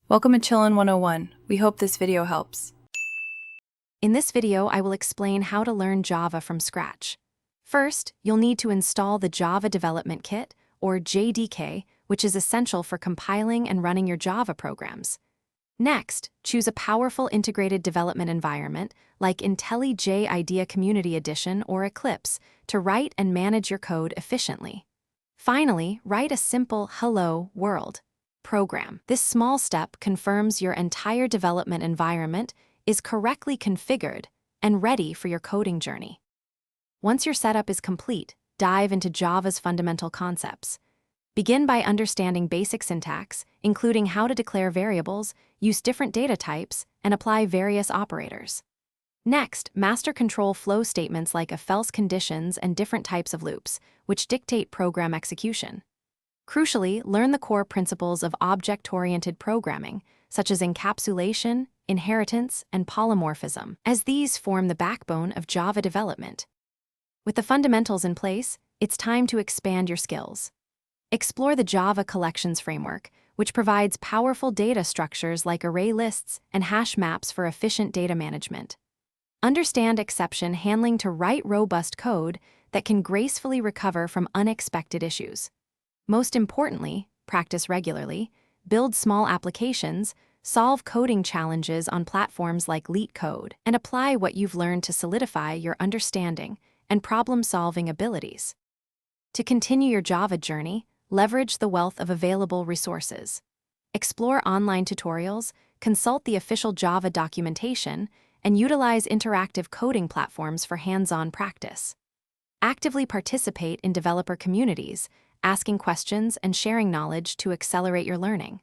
Welcome to Chillin' 101. We hope this video helps. In this video, I will explain how to learn Java from scratch. First, you'll need to install the Java Development Kit, or JDK, which is essential for compiling and running your Java programs. Next, choose a powerful integrated development environment like IntelliJ IDEA Community Edition or Eclipse to write and manage your code efficiently. Finally, write a simple Hello World program. This small step confirms your entire development environment is correctly configured and ready for your coding journey. Once your setup is complete, dive into Java's fundamental concepts. Begin by understanding basic syntax, including how to declare variables, use different data types, and apply various operators. Next, master control flow statements like if-else conditions and different types of loops, which dictate program execution. Crucially, learn the core principles of object-oriented programming, such as encapsulation, inheritance, and polymorphism, as these form the backbone of Java development. With the fundamentals in place, it's time to expand your skills. Explore the Java Collections framework, which provides powerful data structures like array lists and hash maps for efficient data management. Understand exception handling to write robust code that can gracefully recover from unexpected issues. Most importantly, practice regularly, build small applications, solve coding challenges on platforms like LeetCode, and apply what you've learned to solidify your understanding and problem-solving abilities. To continue your Java journey, leverage the wealth of available resources. Explore online tutorials, consult the official Java documentation, and utilize interactive coding platforms for hands-on practice. Actively participate in developer communities, asking questions and sharing knowledge to accelerate your learning.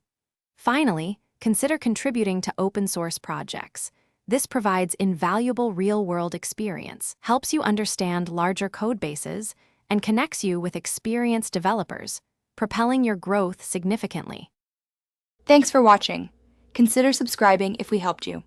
Finally, consider contributing to open-source projects. This provides invaluable real-world experience, helps you understand larger code bases, and connects you with experienced developers, propelling your growth significantly. Thanks for watching. Consider subscribing if we helped you.